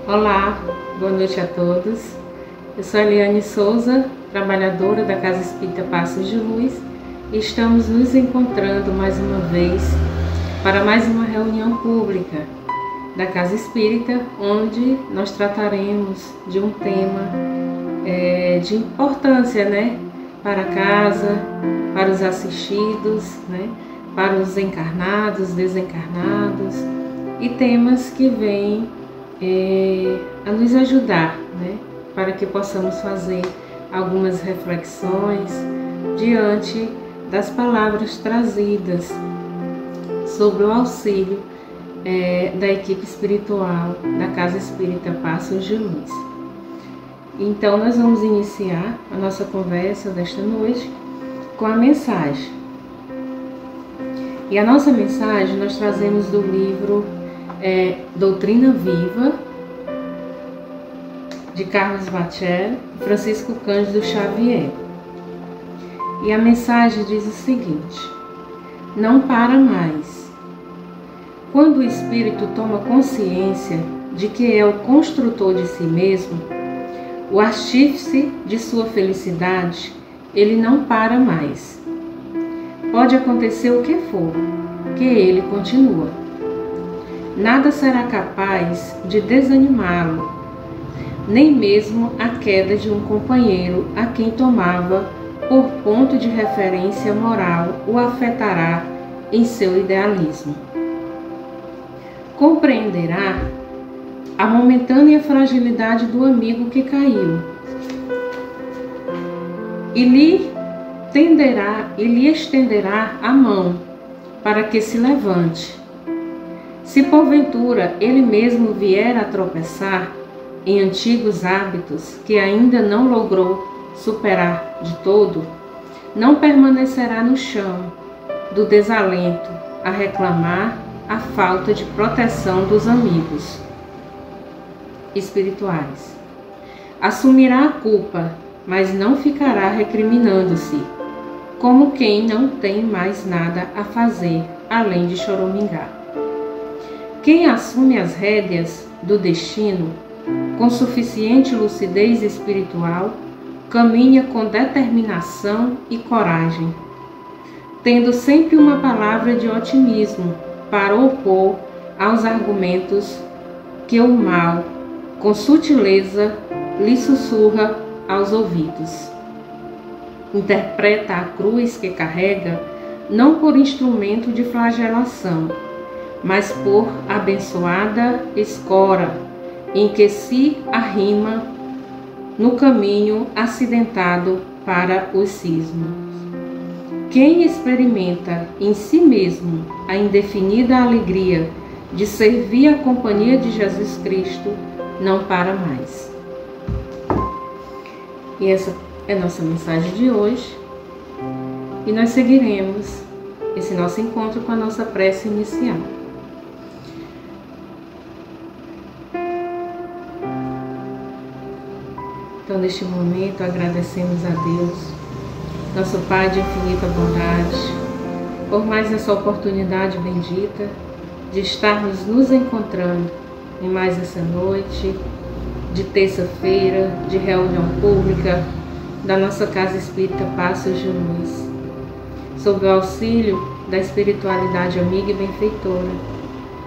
Olá, boa noite a todos. Eu sou Eliane Souza, trabalhadora da Casa Espírita Passos de Luz, e estamos nos encontrando mais uma vez para mais uma reunião pública da Casa Espírita, onde nós trataremos de um tema de importância, para a casa, para os assistidos, para os encarnados, desencarnados, e temas que vêm a nos ajudar, para que possamos fazer algumas reflexões diante das palavras trazidas sobre o auxílio da equipe espiritual da Casa Espírita Passos de Luz. Então nós vamos iniciar a nossa conversa desta noite com a mensagem. E a nossa mensagem nós trazemos do livro Doutrina Viva, de Carlos Bachel e Francisco Cândido Xavier. E a mensagem diz o seguinte: não para mais. Quando o espírito toma consciência de que é o construtor de si mesmo, o artífice de sua felicidade, ele não para mais. Pode acontecer o que for, que ele continua. Nada será capaz de desanimá-lo, nem mesmo a queda de um companheiro a quem tomava por ponto de referência moral o afetará em seu idealismo. Compreenderá a momentânea fragilidade do amigo que caiu e lhe estenderá a mão para que se levante. Se porventura ele mesmo vier a tropeçar em antigos hábitos que ainda não logrou superar de todo, não permanecerá no chão do desalento a reclamar a falta de proteção dos amigos espirituais. Assumirá a culpa, mas não ficará recriminando-se, como quem não tem mais nada a fazer além de choramingar. Quem assume as rédeas do destino com suficiente lucidez espiritual, caminha com determinação e coragem, tendo sempre uma palavra de otimismo para opor aos argumentos que o mal, com sutileza, lhe sussurra aos ouvidos. Interpreta a cruz que carrega não por instrumento de flagelação, mas por abençoada escora em que se arrima no caminho acidentado para os cismos. Quem experimenta em si mesmo a indefinida alegria de servir a companhia de Jesus Cristo não para mais. E essa é a nossa mensagem de hoje. E nós seguiremos esse nosso encontro com a nossa prece inicial. Então, neste momento, agradecemos a Deus, nosso Pai de infinita bondade, por mais essa oportunidade bendita de estarmos nos encontrando em mais essa noite de terça-feira, de reunião pública da nossa Casa Espírita Passos de Luz, sob o auxílio da espiritualidade amiga e benfeitora,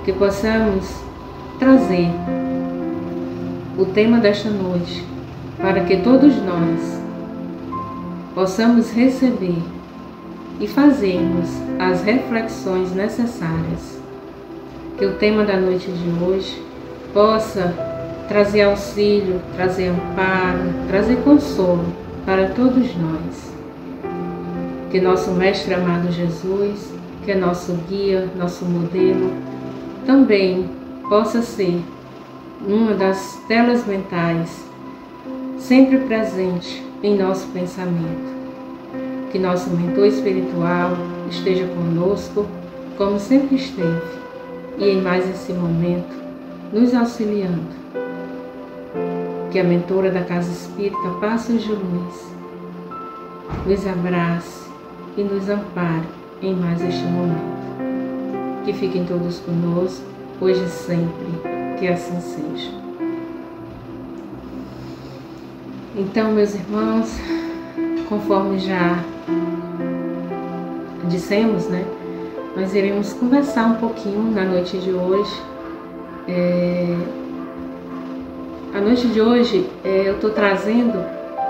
que possamos trazer o tema desta noite, para que todos nós possamos receber e fazermos as reflexões necessárias, que o tema da noite de hoje possa trazer auxílio, trazer amparo, trazer consolo para todos nós. Que nosso Mestre amado Jesus, que é nosso guia, nosso modelo, também possa ser uma das telas mentais sempre presente em nosso pensamento. Que nosso mentor espiritual esteja conosco, como sempre esteve, e em mais esse momento, nos auxiliando. Que a mentora da Casa Espírita Passos de Luz nos abrace e nos ampare em mais este momento. Que fiquem todos conosco, hoje e sempre, que assim seja. Então, meus irmãos, conforme já dissemos, né, nós iremos conversar um pouquinho na noite de hoje. A noite de hoje eu estou trazendo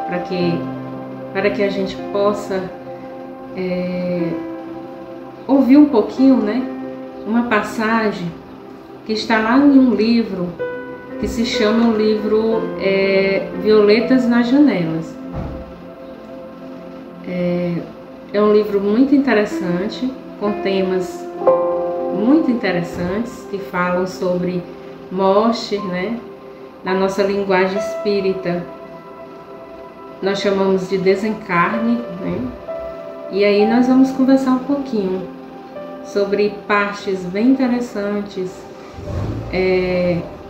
para que a gente possa ouvir um pouquinho, né, uma passagem que está lá em um livro que se chama o livro Violetas nas Janelas. É um livro muito interessante, com temas muito interessantes que falam sobre morte, né? Na nossa linguagem espírita, nós chamamos de desencarne, né? E aí nós vamos conversar um pouquinho sobre partes bem interessantes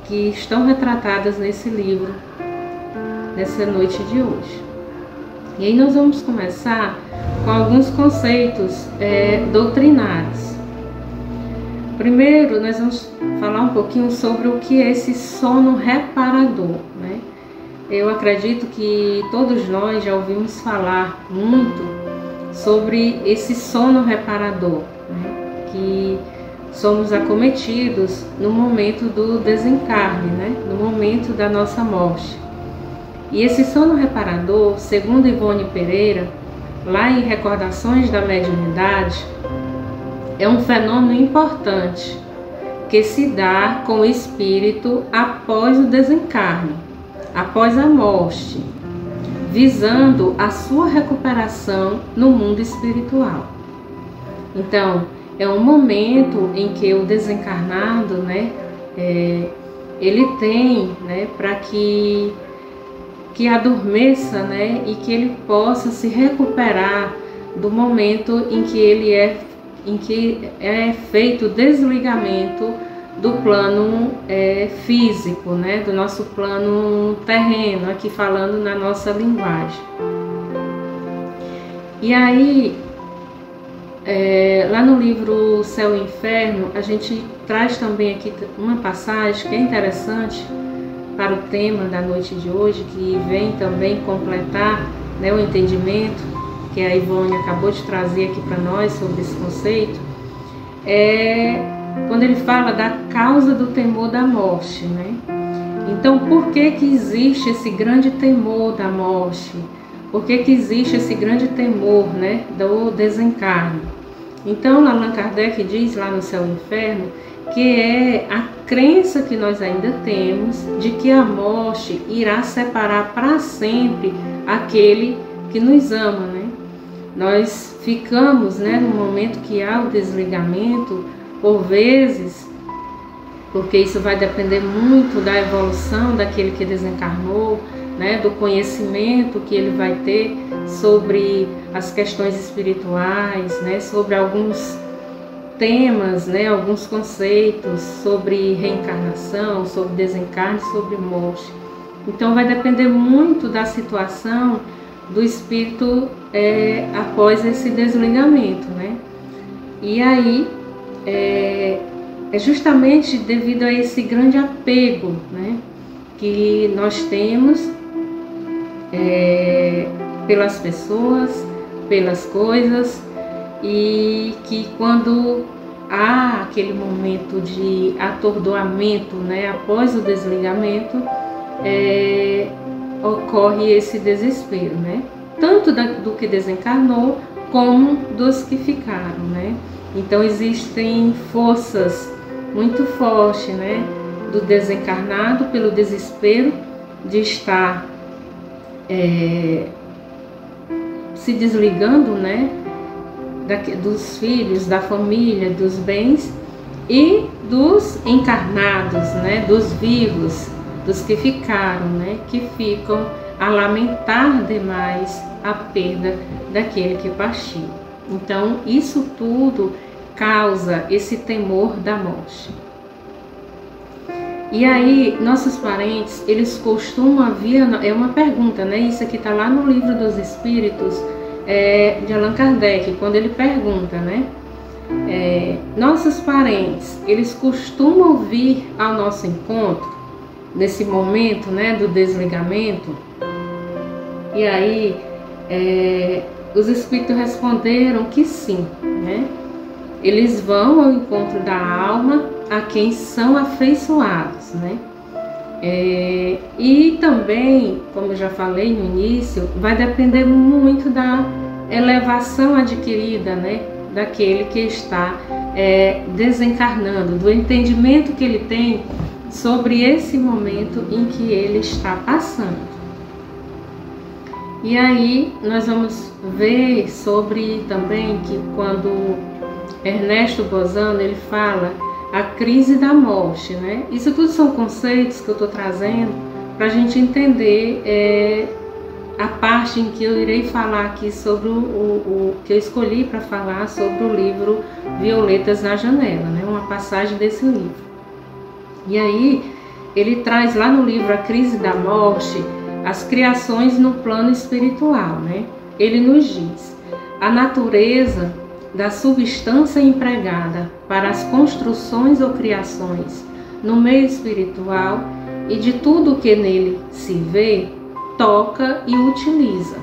que estão retratadas nesse livro, nessa noite de hoje. E aí nós vamos começar com alguns conceitos doutrinários. Primeiro, nós vamos falar um pouquinho sobre o que é esse sono reparador, né? Eu acredito que todos nós já ouvimos falar muito sobre esse sono reparador, né? Que somos acometidos no momento do desencarne, né? No momento da nossa morte. E esse sono reparador, segundo Ivone Pereira, lá em Recordações da Mediunidade, é um fenômeno importante que se dá com o espírito após o desencarne, após a morte, visando a sua recuperação no mundo espiritual. Então, é um momento em que o desencarnado, né, ele tem, né, para que adormeça, né, e que ele possa se recuperar do momento em que é feito o desligamento do plano físico, né, do nosso plano terreno, aqui falando na nossa linguagem. E aí, lá no livro Céu e Inferno, a gente traz também aqui uma passagem que é interessante para o tema da noite de hoje, que vem também completar, né, o entendimento que a Ivone acabou de trazer aqui para nós sobre esse conceito, quando ele fala da causa do temor da morte, né? Então, por que existe esse grande temor da morte? Por que existe esse grande temor, né, do desencarne? Então, Allan Kardec diz lá no Céu e Inferno que é a crença que nós ainda temos de que a morte irá separar para sempre aquele que nos ama, né? Nós ficamos, né, no momento que há o desligamento, por vezes, porque isso vai depender muito da evolução daquele que desencarnou, né, do conhecimento que ele vai ter sobre as questões espirituais, né, sobre alguns temas, né, alguns conceitos sobre reencarnação, sobre desencarne, sobre morte. Então vai depender muito da situação do espírito após esse desligamento, né? E aí é justamente devido a esse grande apego, né, que nós temos pelas pessoas, pelas coisas, e que quando há aquele momento de atordoamento, né, após o desligamento, ocorre esse desespero, né, tanto do que desencarnou como dos que ficaram, né. Então existem forças muito fortes, né, do desencarnado pelo desespero de estar se desligando, né, dos filhos, da família, dos bens, e dos encarnados, né, dos vivos, dos que ficaram, né, que ficam a lamentar demais a perda daquele que partiu. Então, isso tudo causa esse temor da morte. E aí, nossos parentes, eles costumam vir, é uma pergunta, né? Isso aqui está lá no Livro dos Espíritos, de Allan Kardec, quando ele pergunta, né? Nossos parentes, eles costumam vir ao nosso encontro, nesse momento, né, do desligamento? E aí os espíritos responderam que sim, né? Eles vão ao encontro da alma a quem são afeiçoados, né? E também, como eu já falei no início, vai depender muito da elevação adquirida, né? Daquele que está desencarnando, do entendimento que ele tem sobre esse momento em que ele está passando. E aí nós vamos ver sobre também que quando Ernesto Bozano ele fala a crise da morte, né? Isso tudo são conceitos que eu estou trazendo para a gente entender a parte em que eu irei falar aqui sobre o que eu escolhi para falar sobre o livro Violetas na Janela, né? Uma passagem desse livro. E aí ele traz lá no livro A Crise da Morte as criações no plano espiritual, né? Ele nos diz: a natureza da substância empregada para as construções ou criações no meio espiritual e de tudo o que nele se vê, toca e utiliza.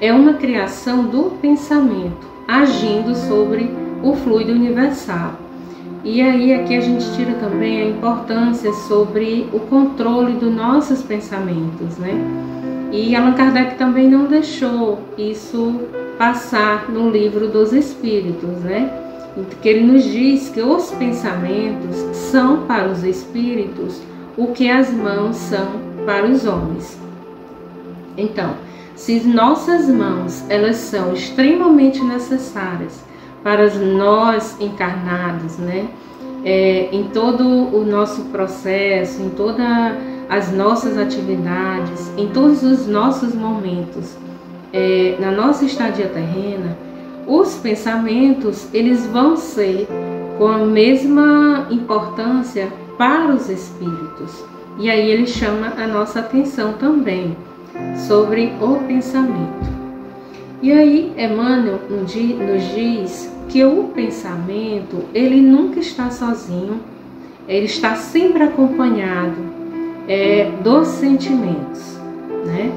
É uma criação do pensamento, agindo sobre o fluido universal. E aí aqui a gente tira também a importância sobre o controle dos nossos pensamentos, né? E Allan Kardec também não deixou isso passar no livro dos Espíritos, né? Que ele nos diz que os pensamentos são para os espíritos o que as mãos são para os homens. Então, se nossas mãos elas são extremamente necessárias para nós encarnados, né? Em todo o nosso processo, em todas as nossas atividades, em todos os nossos momentos, na nossa estadia terrena, os pensamentos eles vão ser com a mesma importância para os espíritos. E aí ele chama a nossa atenção também sobre o pensamento. E aí Emmanuel nos diz que o pensamento ele nunca está sozinho, ele está sempre acompanhado dos sentimentos, né?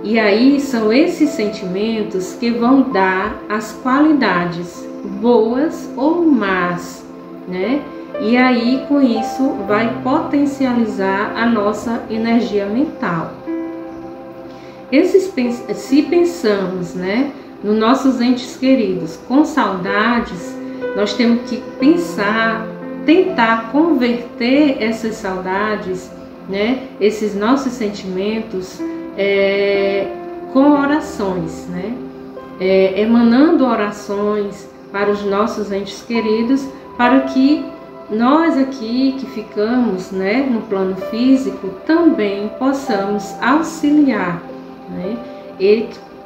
E aí são esses sentimentos que vão dar as qualidades boas ou más, né? E aí com isso vai potencializar a nossa energia mental. Se pensamos, né, nos nossos entes queridos com saudades, nós temos que tentar converter essas saudades, né, esses nossos sentimentos com orações, né, emanando orações para os nossos entes queridos, para que nós aqui que ficamos, né, no plano físico também possamos auxiliar, né,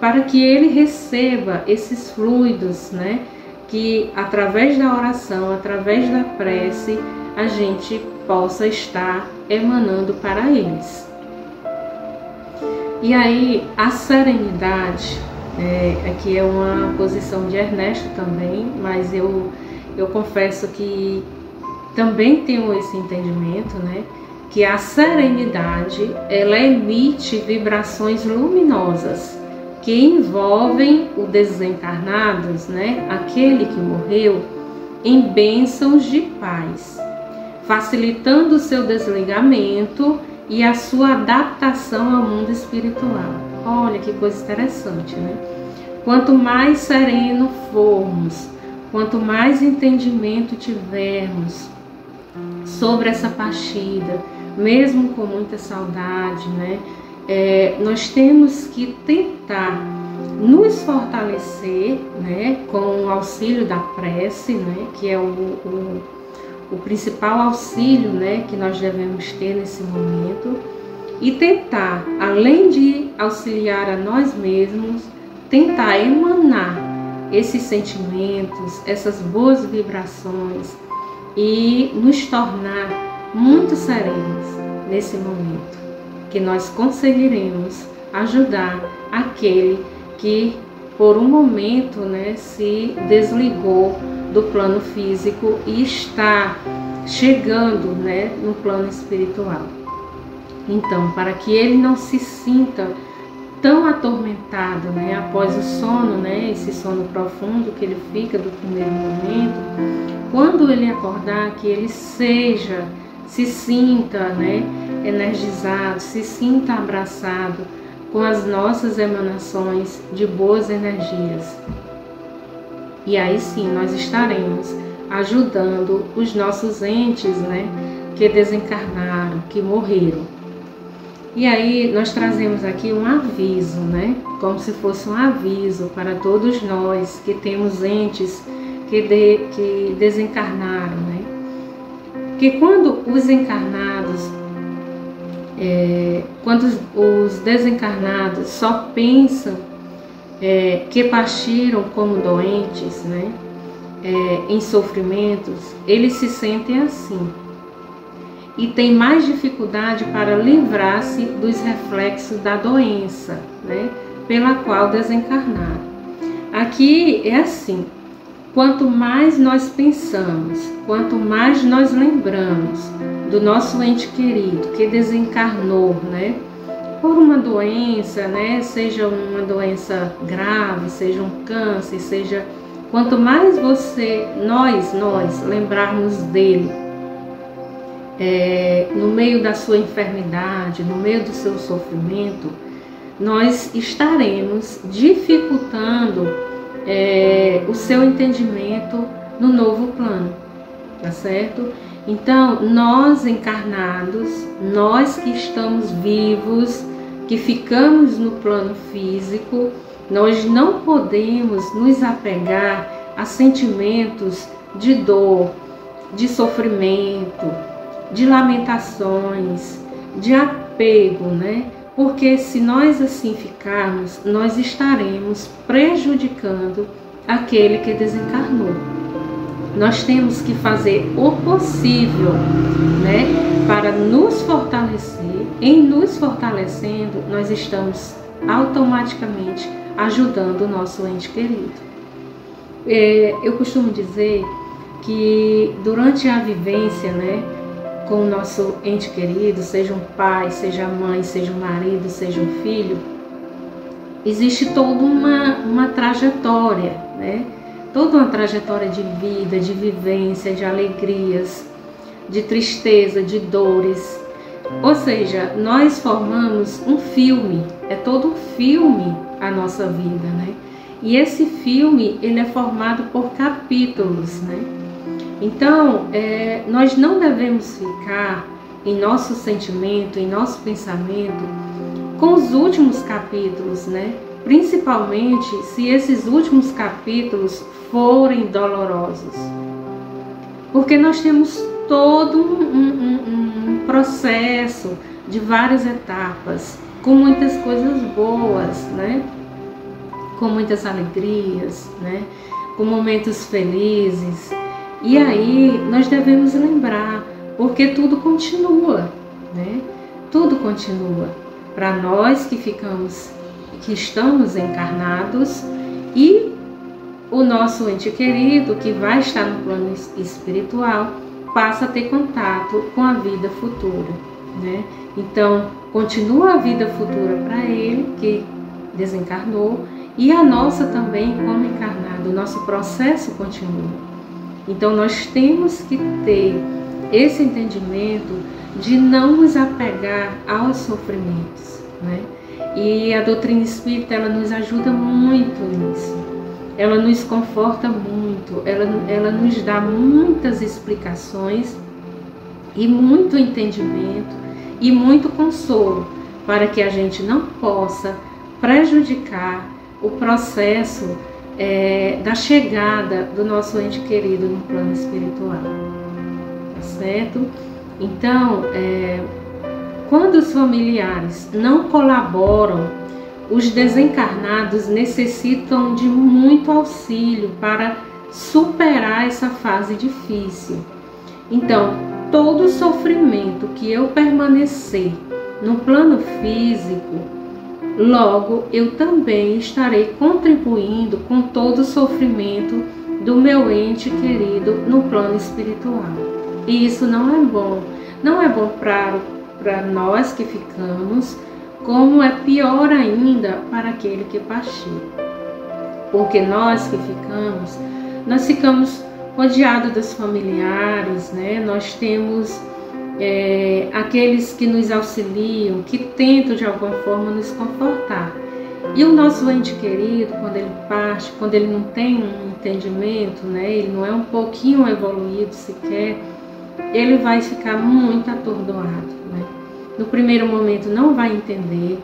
para que ele receba esses fluidos, né, que através da oração, através da prece, a gente possa estar emanando para eles. E aí a serenidade, aqui é uma posição de Ernesto também, mas eu confesso que também tenho esse entendimento, né, que a serenidade ela emite vibrações luminosas que envolvem os desencarnados, né, aquele que morreu, em bênçãos de paz, facilitando o seu desligamento e a sua adaptação ao mundo espiritual. Olha que coisa interessante, né? Quanto mais sereno formos, quanto mais entendimento tivermos sobre essa partida, mesmo com muita saudade, né? Nós temos que tentar nos fortalecer, né, com o auxílio da prece, né, que é o principal auxílio, né, que nós devemos ter nesse momento, e tentar, além de auxiliar a nós mesmos, tentar emanar esses sentimentos, essas boas vibrações e nos tornar muito serenos nesse momento, que nós conseguiremos ajudar aquele que por um momento, né, se desligou do plano físico e está chegando, né, no plano espiritual. Então, para que ele não se sinta tão atormentado, né, após o sono, né, esse sono profundo que ele fica do primeiro momento, quando ele acordar, que ele se sinta, né, energizado, se sinta abraçado com as nossas emanações de boas energias. E aí sim nós estaremos ajudando os nossos entes, né, que desencarnaram, que morreram. E aí nós trazemos aqui um aviso, né, como se fosse um aviso para todos nós que temos entes que desencarnaram, né, que quando os desencarnados só pensam que partiram como doentes, né, em sofrimentos, eles se sentem assim e têm mais dificuldade para livrar-se dos reflexos da doença, né, pela qual desencarnaram. Aqui é assim: quanto mais nós pensamos, quanto mais nós lembramos do nosso ente querido que desencarnou, né, por uma doença, né, seja uma doença grave, seja um câncer, seja quanto mais nós lembrarmos dele no meio da sua enfermidade, no meio do seu sofrimento, nós estaremos dificultando o seu entendimento no novo plano, tá certo? Então, nós encarnados, nós que estamos vivos, que ficamos no plano físico, nós não podemos nos apegar a sentimentos de dor, de sofrimento, de lamentações, de apego, né? Porque se nós assim ficarmos, nós estaremos prejudicando aquele que desencarnou. Nós temos que fazer o possível, né, para nos fortalecer. Em nos fortalecendo, nós estamos automaticamente ajudando o nosso ente querido. Eu costumo dizer que durante a vivência, né, com o nosso ente querido, seja um pai, seja a mãe, seja um marido, seja um filho, existe toda uma trajetória, né? Toda uma trajetória de vida, de vivência, de alegrias, de tristeza, de dores. Ou seja, nós formamos um filme, é todo um filme a nossa vida, né? E esse filme, ele é formado por capítulos, né? Então, nós não devemos ficar em nosso sentimento, em nosso pensamento, com os últimos capítulos, né? Principalmente se esses últimos capítulos forem dolorosos. Porque nós temos todo um processo de várias etapas, com muitas coisas boas, né? Com muitas alegrias, né? Com momentos felizes. E aí nós devemos lembrar, porque tudo continua, né? Tudo continua. Para nós que estamos encarnados, e o nosso ente querido que vai estar no plano espiritual passa a ter contato com a vida futura, né? Então continua a vida futura para ele que desencarnou, e a nossa também como encarnado, o nosso processo continua. Então nós temos que ter esse entendimento de não nos apegar aos sofrimentos, né? E a doutrina espírita, ela nos ajuda muito nisso. Ela nos conforta muito, ela nos dá muitas explicações e muito entendimento e muito consolo para que a gente não possa prejudicar o processo da chegada do nosso ente querido no plano espiritual, tá certo? Então, quando os familiares não colaboram, os desencarnados necessitam de muito auxílio para superar essa fase difícil. Então, todo sofrimento que eu permanecer no plano físico, logo eu também estarei contribuindo com todo o sofrimento do meu ente querido no plano espiritual. E isso não é bom. Não é bom para nós que ficamos, como é pior ainda para aquele que partiu. Porque nós que ficamos rodeados dos familiares, né? Nós temos aqueles que nos auxiliam, que tentam de alguma forma nos confortar. E o nosso ente querido, quando ele parte, quando ele não tem um entendimento, né? Ele não é um pouquinho evoluído sequer, ele vai ficar muito atordoado, né? No primeiro momento não vai entender,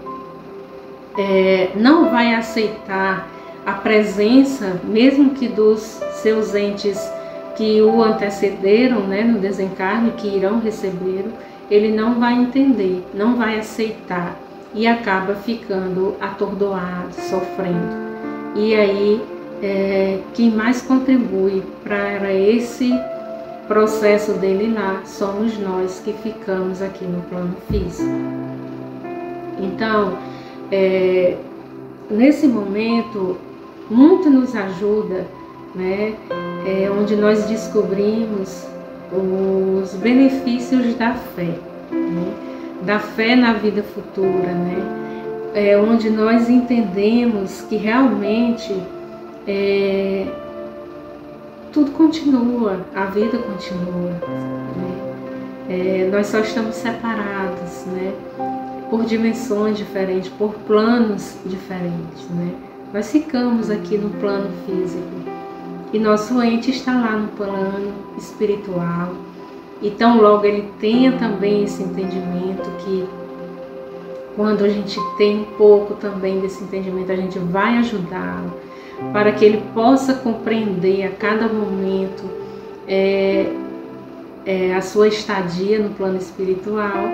não vai aceitar a presença, mesmo que dos seus entes que o antecederam, né, no desencarne, que irão recebê-lo, ele não vai entender, não vai aceitar e acaba ficando atordoado, sofrendo. E aí, quem mais contribui para esse processo dele lá somos nós que ficamos aqui no plano físico. Então, nesse momento, muito nos ajuda, né? Onde nós descobrimos os benefícios da fé, né? Da fé na vida futura, né? Onde nós entendemos que realmente tudo continua, a vida continua, né? Nós só estamos separados, né? Por dimensões diferentes, por planos diferentes, né? Nós ficamos aqui no plano físico e nosso ente está lá no plano espiritual. Então logo ele tenha também esse entendimento que quando a gente tem um pouco também desse entendimento, a gente vai ajudá-lo para que ele possa compreender a cada momento a sua estadia no plano espiritual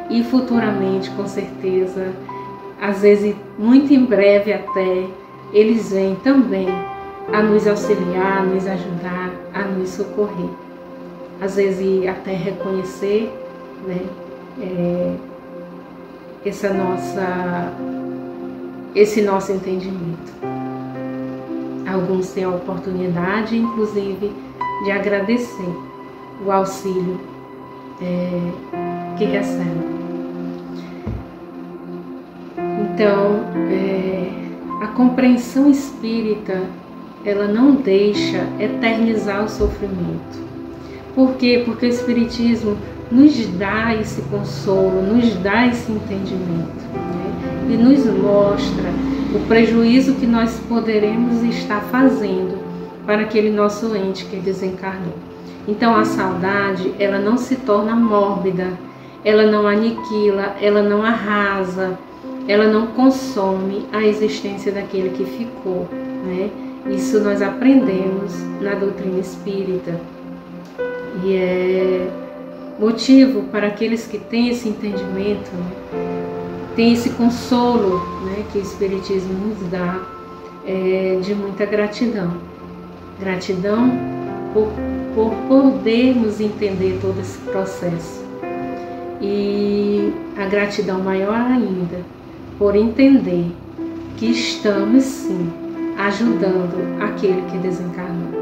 e futuramente, com certeza, às vezes muito em breve até, eles vêm também a nos auxiliar, a nos ajudar, a nos socorrer. Às vezes até reconhecer, né, esse nosso entendimento. Alguns têm a oportunidade, inclusive, de agradecer o auxílio que recebem. Então, a compreensão espírita, ela não deixa eternizar o sofrimento. Por quê? Porque o Espiritismo nos dá esse consolo, nos dá esse entendimento, né? E nos mostra o prejuízo que nós poderemos estar fazendo para aquele nosso ente que desencarnou. Então a saudade, ela não se torna mórbida, ela não aniquila, ela não arrasa, ela não consome a existência daquele que ficou, né? Isso nós aprendemos na doutrina espírita. E é motivo para aqueles que têm esse entendimento, né? Tem esse consolo, né, que o Espiritismo nos dá, de muita gratidão. Gratidão por podermos entender todo esse processo. E a gratidão maior ainda, por entender que estamos sim ajudando aquele que desencarnou.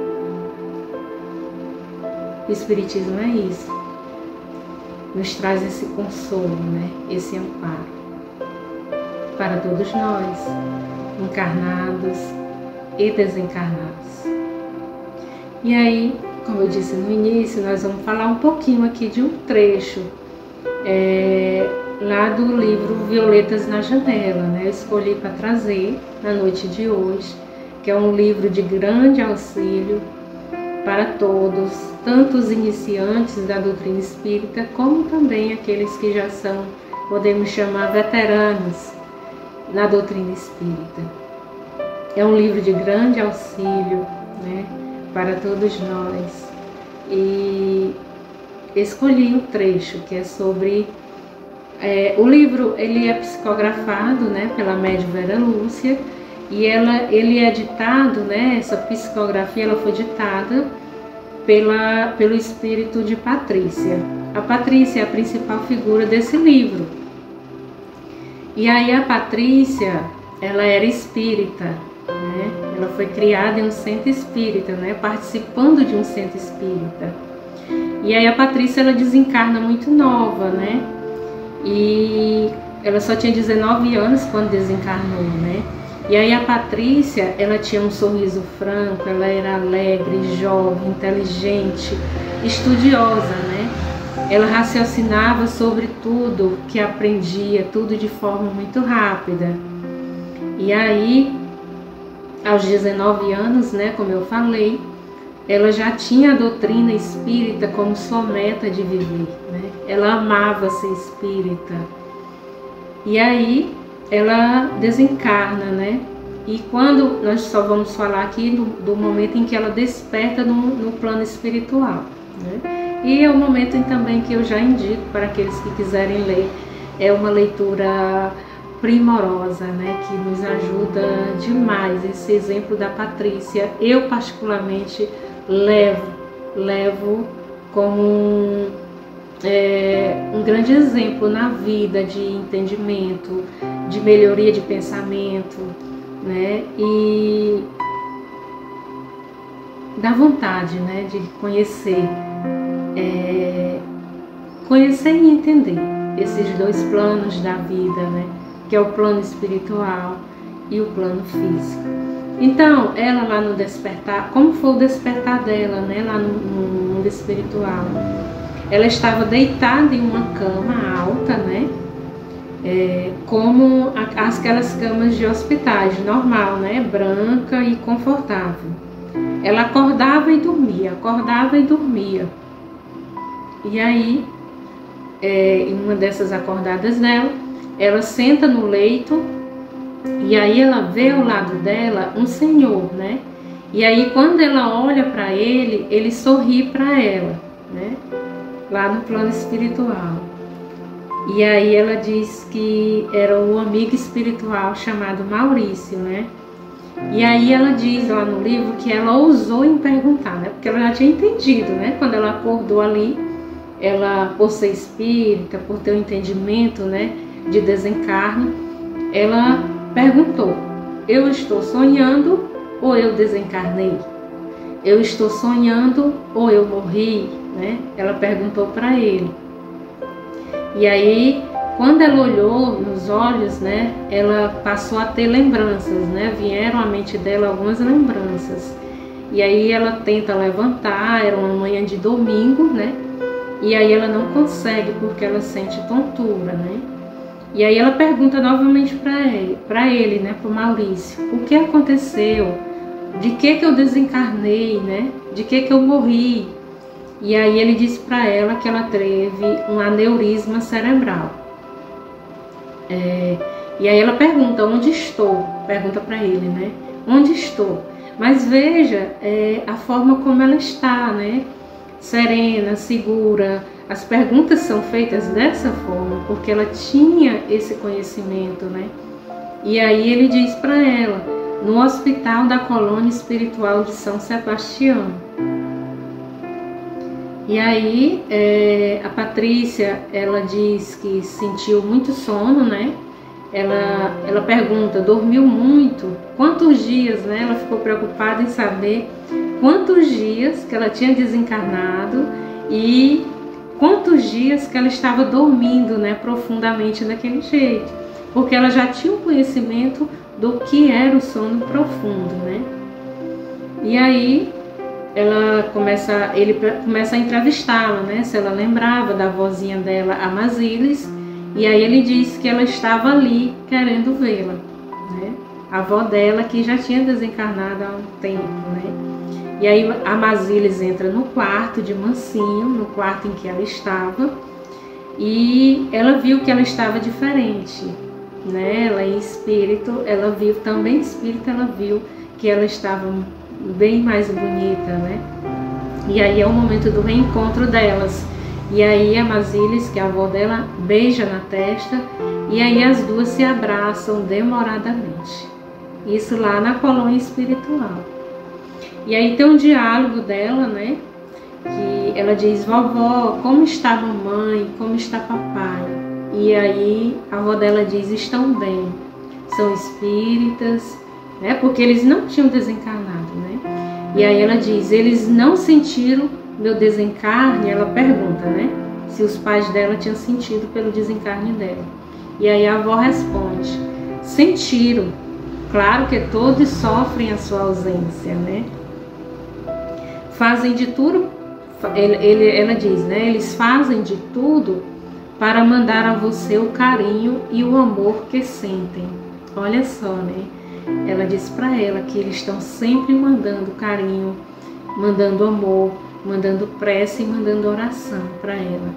O Espiritismo é isso, nos traz esse consolo, né? Esse amparo para todos nós, encarnados e desencarnados. E aí, como eu disse no início, nós vamos falar um pouquinho aqui de um trecho lá do livro Violetas na Janela, né? Eu escolhi para trazer na noite de hoje, que é um livro de grande auxílio para todos, tanto os iniciantes da doutrina espírita, como também aqueles que já são, podemos chamar, veteranos na doutrina espírita. É um livro de grande auxílio, né, para todos nós. E escolhi um trecho que é sobre... o livro ele é psicografado, né, pela médium Vera Lúcia, e ele é ditado, né, essa psicografia ela foi ditada pelo espírito de Patrícia. A Patrícia é a principal figura desse livro. E aí a Patrícia, ela era espírita, né? Ela foi criada em um centro espírita, né, participando de um centro espírita. E aí a Patrícia ela desencarna muito nova, né? e ela só tinha 19 anos quando desencarnou, né? E aí a Patrícia, ela tinha um sorriso franco, ela era alegre, jovem, inteligente, estudiosa, né? Ela raciocinava sobre tudo que aprendia, tudo de forma muito rápida. E aí, aos 19 anos, né, como eu falei, ela já tinha a doutrina espírita como sua meta de viver, né? Ela amava ser espírita. E aí ela desencarna, né? E quando nós só vamos falar aqui do momento em que ela desperta no plano espiritual, né? E é o momento também que eu já indico para aqueles que quiserem ler. É uma leitura primorosa, né? Que nos ajuda demais. Esse exemplo da Patrícia, eu particularmente levo como um grande exemplo na vida de entendimento, de melhoria de pensamento, né? E dá vontade, né, de conhecer e entender esses dois planos da vida, né? Que é o plano espiritual e o plano físico. Então, ela lá no despertar, como foi o despertar dela, né, lá no mundo espiritual? Ela estava deitada em uma cama alta, né, como aquelas camas de hospitais, normal, né, branca e confortável. Ela acordava e dormia, acordava e dormia. E aí, em uma dessas acordadas dela, ela senta no leito. E aí ela vê ao lado dela um senhor, né? E aí quando ela olha para ele, ele sorri para ela, né? Lá no plano espiritual. E aí ela diz que era um amigo espiritual chamado Maurício, né? E aí ela diz lá no livro que ela ousou em perguntar, né? Porque ela já tinha entendido, né? Quando ela acordou ali, ela, por ser espírita, por ter um entendimento, né, de desencarne, ela perguntou: eu estou sonhando ou eu desencarnei? Eu estou sonhando ou eu morri? Né? Ela perguntou para ele. E aí, quando ela olhou nos olhos, né, ela passou a ter lembranças, né? Vieram à mente dela algumas lembranças. E aí ela tenta levantar, era uma manhã de domingo, né? E aí ela não consegue porque ela sente tontura, né? E aí ela pergunta novamente para ele, né, para o Maurício, o que aconteceu? De que eu desencarnei, né? De que eu morri? E aí ele disse para ela que ela teve um aneurisma cerebral. E aí ela pergunta, onde estou? Pergunta para ele, né? Onde estou? Mas veja a forma como ela está, né? Serena, segura. As perguntas são feitas dessa forma porque ela tinha esse conhecimento, né? E aí ele diz para ela, no Hospital da Colônia Espiritual de São Sebastião. E aí a Patrícia, ela diz que sentiu muito sono, né? Ela pergunta, dormiu muito? Quantos dias, né? Ela ficou preocupada em saber quantos dias que ela tinha desencarnado e quantos dias que ela estava dormindo, né, profundamente daquele jeito, porque ela já tinha um conhecimento do que era o sono profundo, né? E aí ele começa a entrevistá-la, né, se ela lembrava da vozinha dela, a Masílis, e aí ele disse que ela estava ali querendo vê-la, né? A avó dela que já tinha desencarnado há um tempo, né? E aí a Masílis entra no quarto de mansinho, no quarto em que ela estava, e ela viu que ela estava diferente, né? Ela em espírito, ela viu, também espírito, ela viu que ela estava bem mais bonita, né? E aí é o momento do reencontro delas. E aí a Masílis, que é a avó dela, beija na testa, e aí as duas se abraçam demoradamente. Isso lá na colônia espiritual. E aí tem um diálogo dela, né? Que ela diz, vovó, como está a mamãe? Como está papai? E aí a avó dela diz, estão bem, são espíritas, né? Porque eles não tinham desencarnado, né? E aí ela diz, eles não sentiram meu desencarne? Ela pergunta, né? se os pais dela tinham sentido pelo desencarne dela. E aí a avó responde: sentiram, claro que todos sofrem a sua ausência, né? Fazem de tudo, ela diz, né? Eles fazem de tudo para mandar a você o carinho e o amor que sentem. Olha só, né? Ela diz para ela que eles estão sempre mandando carinho, mandando amor, mandando prece e mandando oração para ela.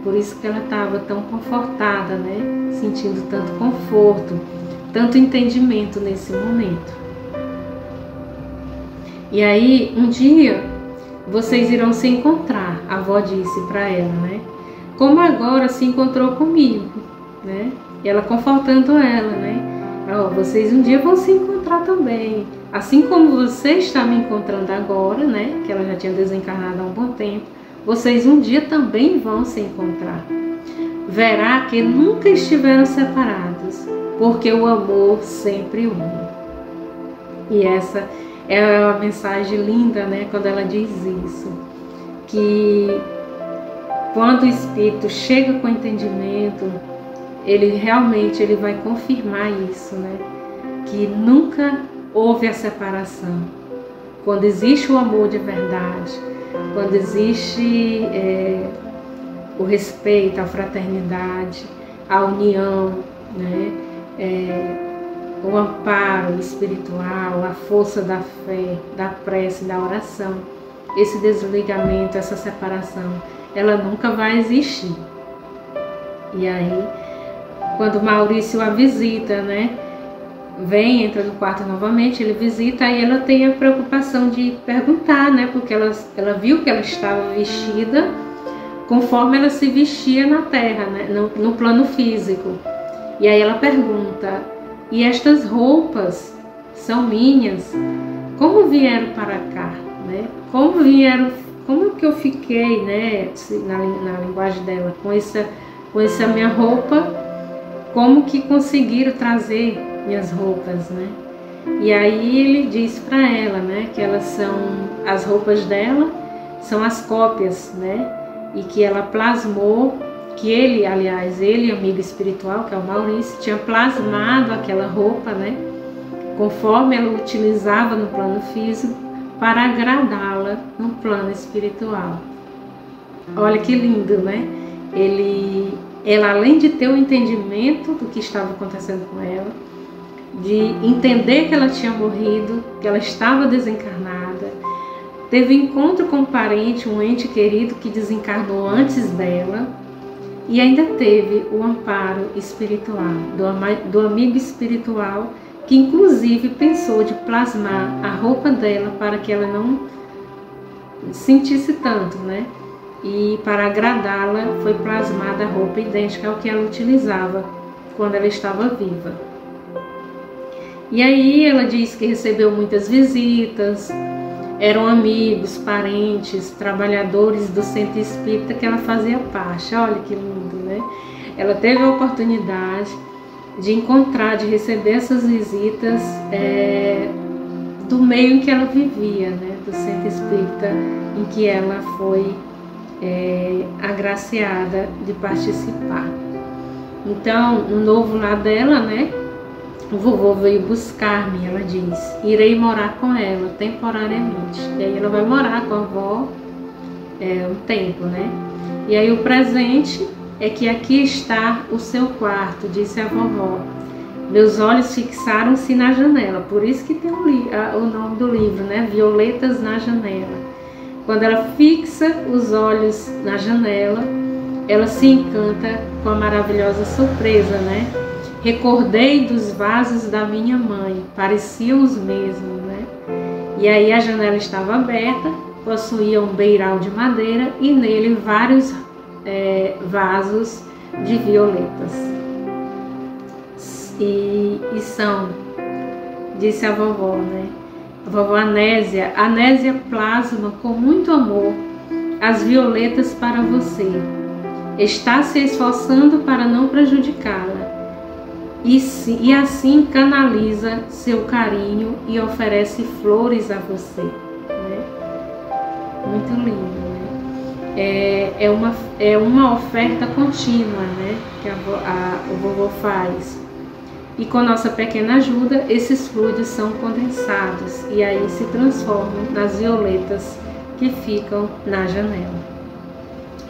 Por isso que ela estava tão confortada, né? Sentindo tanto conforto, tanto entendimento nesse momento. E aí, um dia, vocês irão se encontrar, a avó disse para ela, né? Como agora se encontrou comigo, né? E ela confortando ela, né? Oh, vocês um dia vão se encontrar também. Assim como você está me encontrando agora, né? Que ela já tinha desencarnado há um bom tempo. Vocês um dia também vão se encontrar. Verá que nunca estiveram separados, porque o amor sempre une. E essa é uma mensagem linda, né? Quando ela diz isso. Que quando o Espírito chega com entendimento, ele realmente vai confirmar isso, né? Que nunca houve a separação. Quando existe o amor de verdade, quando existe o respeito, a fraternidade, a união, né? O amparo espiritual, a força da fé, da prece, da oração, esse desligamento, essa separação, ela nunca vai existir. E aí, quando Maurício a visita, né? Entra no quarto novamente, ele visita e ela tem a preocupação de perguntar, né? Porque ela viu que ela estava vestida conforme ela se vestia na Terra, né? No plano físico. E aí ela pergunta: e estas roupas são minhas? Como vieram para cá, né? Como que eu fiquei, né? Na linguagem dela, com essa minha roupa? Como que conseguiram trazer minhas roupas, né? E aí ele diz para ela, né, que as roupas dela são as cópias, né? E que ela plasmou, que ele, amigo espiritual, que é o Maurício, tinha plasmado aquela roupa, né? Conforme ela utilizava no plano físico para agradá-la no plano espiritual. Olha que lindo, né? Ela, além de ter o entendimento do que estava acontecendo com ela, de entender que ela tinha morrido, que ela estava desencarnada, teve encontro com um parente, um ente querido que desencarnou antes dela, e ainda teve o amparo espiritual, do amigo espiritual, que inclusive pensou de plasmar a roupa dela para que ela não sentisse tanto, né? E para agradá-la foi plasmada a roupa idêntica ao que ela utilizava quando ela estava viva. E aí ela diz que recebeu muitas visitas, eram amigos, parentes, trabalhadores do centro espírita que ela fazia parte. Olha que lindo, né? Ela teve a oportunidade de encontrar, de receber essas visitas do meio em que ela vivia, né? Do centro espírita em que ela foi agraciada de participar. Então, no novo lar dela, né? O vovô veio buscar-me, ela diz. Irei morar com ela temporariamente. E aí ela vai morar com a avó um tempo, né? E aí o presente é que aqui está o seu quarto, disse a vovó. Meus olhos fixaram-se na janela. Por isso que tem o nome do livro, né? Violetas na Janela. Quando ela fixa os olhos na janela, ela se encanta com a maravilhosa surpresa, né? Recordei dos vasos da minha mãe, pareciam os mesmos, né? E aí a janela estava aberta, possuía um beiral de madeira e nele vários vasos de violetas. E são, disse a vovó, né? A vovó Anésia plasma com muito amor as violetas para você. Está se esforçando para não prejudicá-la. E assim canaliza seu carinho e oferece flores a você, né? Muito lindo, né? é uma oferta contínua, né, que o vovô faz. E com nossa pequena ajuda, esses fluidos são condensados e aí se transformam nas violetas que ficam na janela.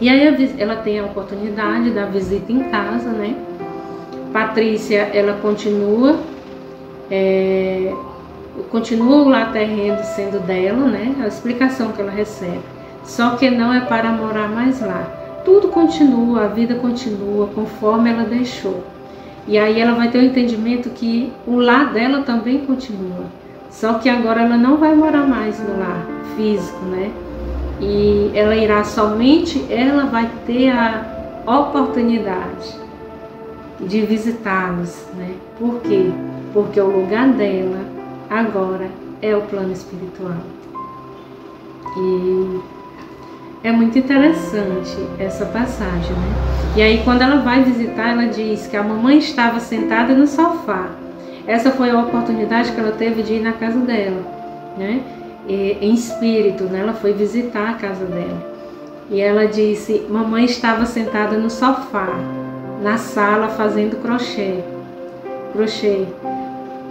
E aí ela tem a oportunidade da visita em casa, né? Patrícia, ela continua o lar terreno sendo dela, né? A explicação que ela recebe. Só que não é para morar mais lá. Tudo continua, a vida continua conforme ela deixou. E aí ela vai ter o entendimento que o lar dela também continua. Só que agora ela não vai morar mais no lar físico, né? E ela vai ter a oportunidade de visitá-los, né? Por quê? Porque o lugar dela agora é o plano espiritual. E é muito interessante essa passagem, né? E aí quando ela vai visitar, ela diz que a mamãe estava sentada no sofá. Essa foi a oportunidade que ela teve de ir na casa dela, né? Em espírito, né? Ela foi visitar a casa dela. E ela disse, mamãe estava sentada no sofá, na sala, fazendo crochê.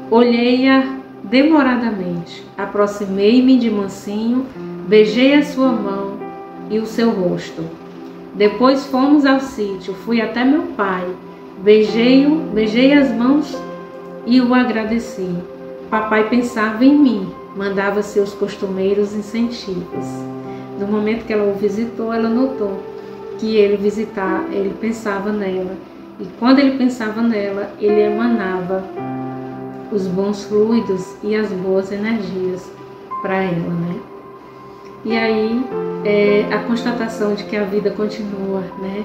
Olhei-a demoradamente, aproximei-me de mansinho, beijei a sua mão e o seu rosto. Depois fomos ao sítio, fui até meu pai, beijei as mãos e o agradeci. Papai pensava em mim, mandava seus costumeiros incentivos. No momento que ela o visitou, ela notou que ele pensava nela. E quando ele pensava nela, ele emanava os bons fluidos e as boas energias para ela, né? E aí a constatação de que a vida continua, né?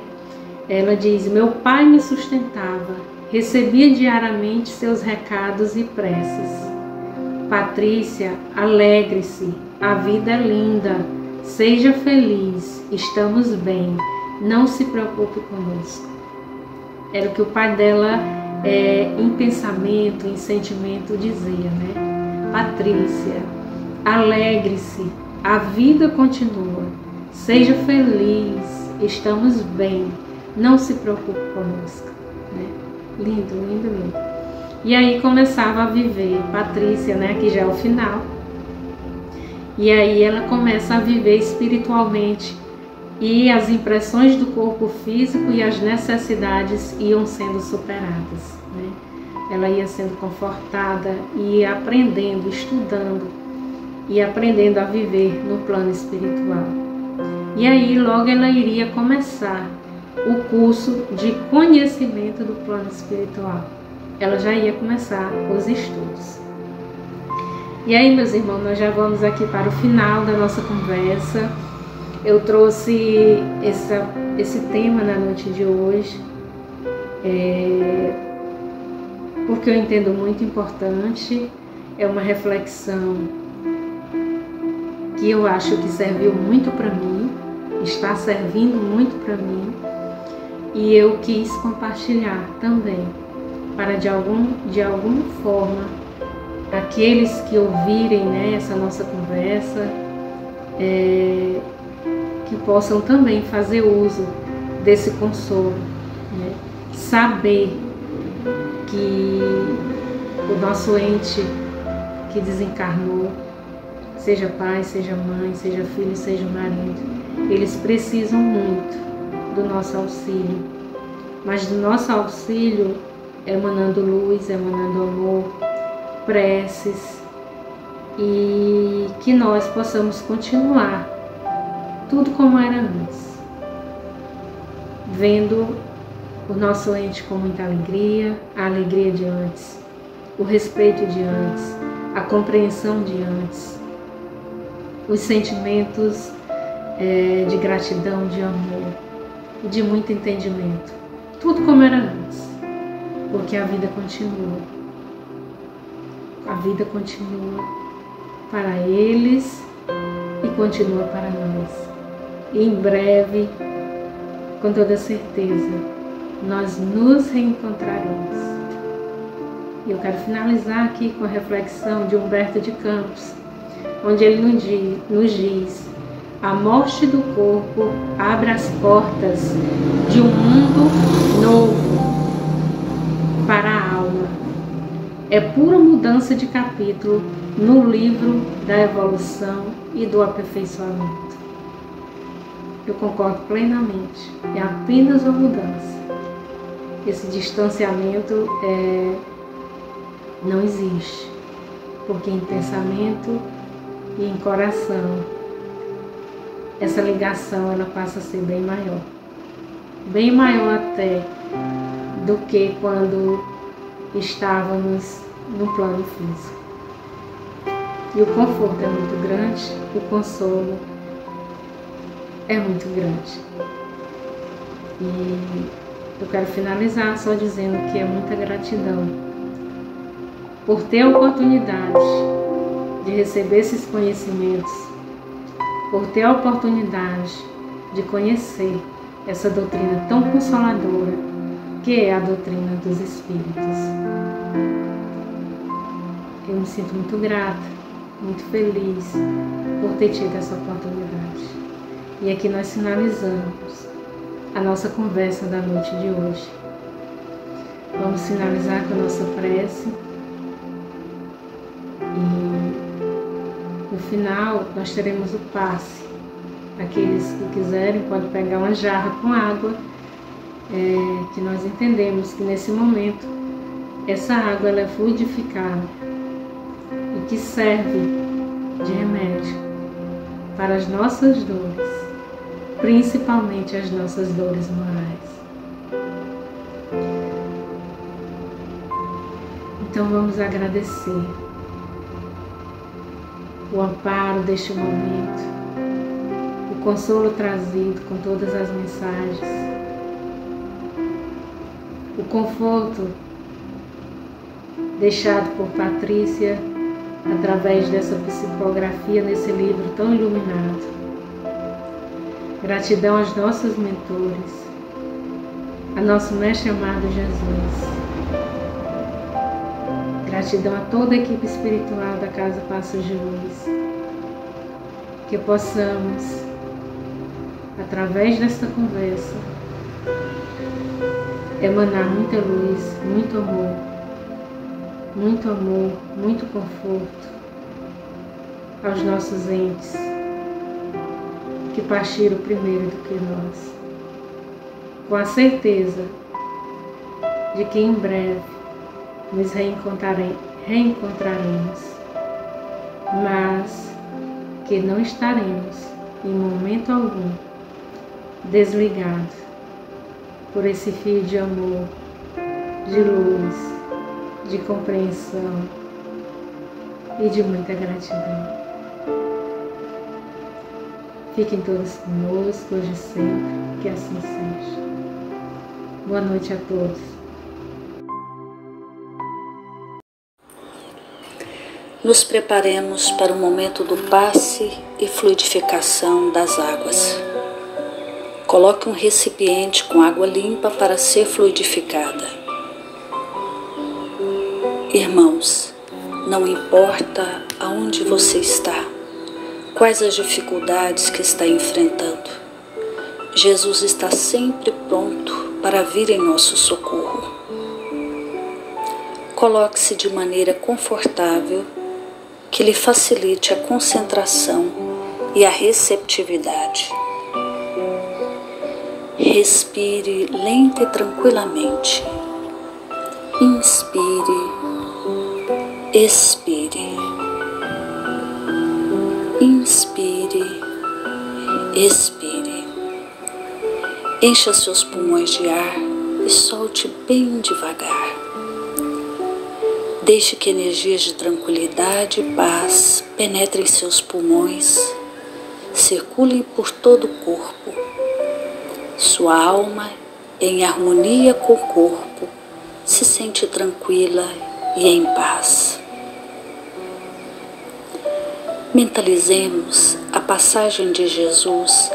Ela diz, meu pai me sustentava, recebia diariamente seus recados e preces. Patrícia, alegre-se, a vida é linda, seja feliz, estamos bem, não se preocupe conosco. Era o que o pai dela, em pensamento, em sentimento, dizia, né? Patrícia, alegre-se, a vida continua, seja feliz, estamos bem, não se preocupe conosco, né? Lindo, lindo, lindo. E aí começava a viver Patrícia, né? Que já é o final. E aí ela começa a viver espiritualmente e as impressões do corpo físico e as necessidades iam sendo superadas, né? Ela ia sendo confortada e aprendendo, estudando e aprendendo a viver no plano espiritual. E aí logo ela iria começar o curso de conhecimento do plano espiritual. Ela já ia começar os estudos. E aí, meus irmãos, nós já vamos aqui para o final da nossa conversa. Eu trouxe esse tema na noite de hoje, porque eu entendo muito importante. É uma reflexão que eu acho que serviu muito para mim, está servindo muito para mim, e eu quis compartilhar também, para de alguma forma aqueles que ouvirem, né, essa nossa conversa, que possam também fazer uso desse consolo, né? Saber que o nosso ente que desencarnou, seja pai, seja mãe, seja filho, seja marido, eles precisam muito do nosso auxílio, mas do nosso auxílio emanando luz, emanando amor, preces, e que nós possamos continuar tudo como era antes, vendo o nosso ente com muita alegria, a alegria de antes, o respeito de antes, a compreensão de antes, os sentimentos de gratidão, de amor e de muito entendimento, tudo como era antes, porque a vida continua. A vida continua para eles e continua para nós. E em breve, com toda certeza, nós nos reencontraremos. E eu quero finalizar aqui com a reflexão de Humberto de Campos, onde ele nos diz: A morte do corpo abre as portas de um mundo novo para a alma. É pura mudança de capítulo no livro da evolução e do aperfeiçoamento. Eu concordo plenamente. É apenas uma mudança. Esse distanciamento não existe, porque em pensamento e em coração essa ligação ela passa a ser bem maior até do que quando estávamos no plano físico. E o conforto é muito grande, o consolo é muito grande. E eu quero finalizar só dizendo que é muita gratidão por ter a oportunidade de receber esses conhecimentos, por ter a oportunidade de conhecer essa doutrina tão consoladora que é a doutrina dos Espíritos. Eu me sinto muito grata, muito feliz por ter tido essa oportunidade. E aqui nós finalizamos a nossa conversa da noite de hoje. Vamos finalizar com a nossa prece. E no final nós teremos o passe. Aqueles que quiserem podem pegar uma jarra com água, que nós entendemos que nesse momento essa água ela é fluidificada e que serve de remédio para as nossas dores, principalmente as nossas dores morais. Então vamos agradecer o amparo deste momento, o consolo trazido com todas as mensagens, o conforto deixado por Patrícia através dessa psicografia nesse livro tão iluminado. Gratidão aos nossos mentores, a nosso Mestre amado Jesus. Gratidão a toda a equipe espiritual da Casa Passos de Luz. Que possamos, através desta conversa, emanar muita luz, muito amor, muito conforto aos nossos entes que partiram primeiro do que nós, com a certeza de que em breve nos reencontraremos, mas que não estaremos em momento algum desligados por esse fio de amor, de luz, de compreensão e de muita gratidão. Fiquem todos conosco hoje e sempre, que assim seja. Boa noite a todos. Nos preparemos para o momento do passe e fluidificação das águas. Coloque um recipiente com água limpa para ser fluidificada. Irmãos, não importa aonde você está, quais as dificuldades que está enfrentando, Jesus está sempre pronto para vir em nosso socorro. Coloque-se de maneira confortável que lhe facilite a concentração e a receptividade. Respire lenta e tranquilamente. Inspire, expire. Inspire, expire. Encha seus pulmões de ar e solte bem devagar. Deixe que energias de tranquilidade e paz penetrem seus pulmões, circulem por todo o corpo. Sua alma, em harmonia com o corpo, se sente tranquila e em paz. Mentalizemos a passagem de Jesus.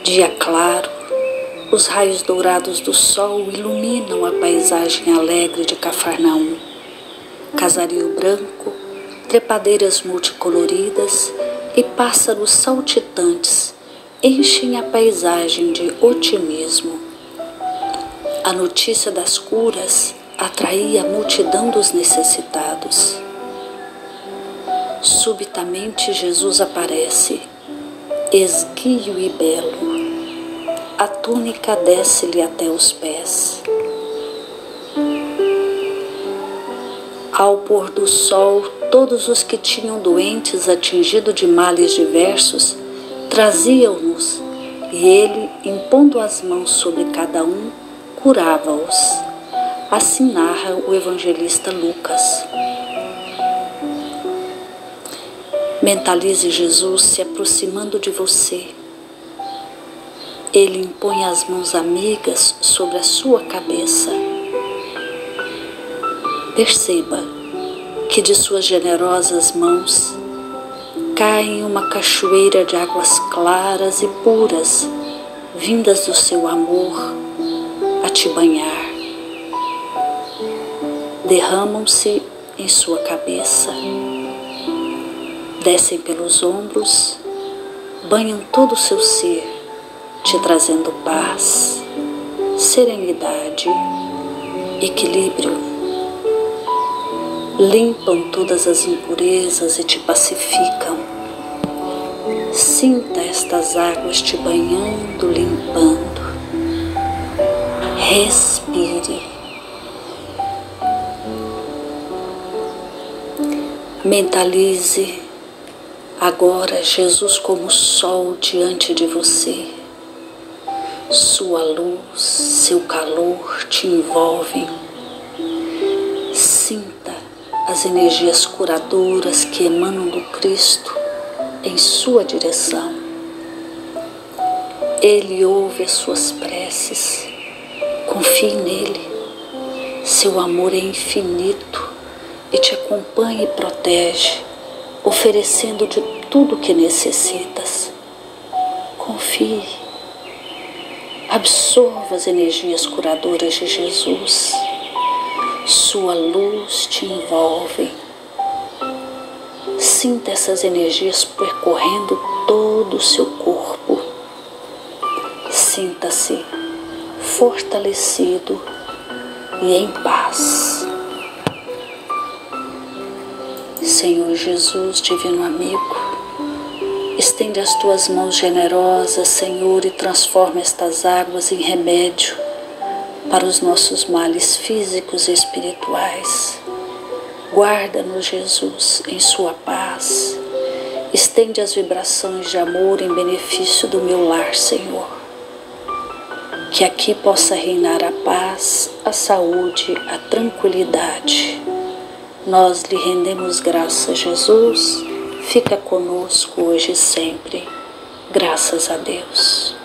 Dia claro, os raios dourados do sol iluminam a paisagem alegre de Cafarnaum. Casario branco, trepadeiras multicoloridas, e pássaros saltitantes enchem a paisagem de otimismo. A notícia das curas atraía a multidão dos necessitados. Subitamente Jesus aparece, esguio e belo. A túnica desce-lhe até os pés. Ao pôr do sol, todos os que tinham doentes atingidos de males diversos traziam-nos, e ele, impondo as mãos sobre cada um, curava-os. Assim narra o evangelista Lucas. Mentalize Jesus se aproximando de você. Ele impõe as mãos amigas sobre a sua cabeça. Perceba que de suas generosas mãos cai uma cachoeira de águas claras e puras, vindas do seu amor a te banhar. Derramam-se em sua cabeça, descem pelos ombros, banham todo o seu ser, te trazendo paz, serenidade, equilíbrio. Limpam todas as impurezas e te pacificam. Sinta estas águas te banhando, limpando. Respire. Mentalize agora Jesus como sol diante de você. Sua luz, seu calor te envolvem. Sinta as energias curadoras que emanam do Cristo em sua direção. Ele ouve as suas preces. Confie nele. Seu amor é infinito e te acompanha e protege, oferecendo-te tudo o que necessitas. Confie. Absorva as energias curadoras de Jesus. Sua luz te envolve. Sinta essas energias percorrendo todo o seu corpo. Sinta-se fortalecido e em paz. Senhor Jesus, divino amigo, estende as tuas mãos generosas, Senhor, e transforma estas águas em remédio para os nossos males físicos e espirituais. Guarda-nos, Jesus, em sua paz. Estende as vibrações de amor em benefício do meu lar, Senhor. Que aqui possa reinar a paz, a saúde, a tranquilidade. Nós lhe rendemos graças, Jesus. Fica conosco hoje e sempre. Graças a Deus.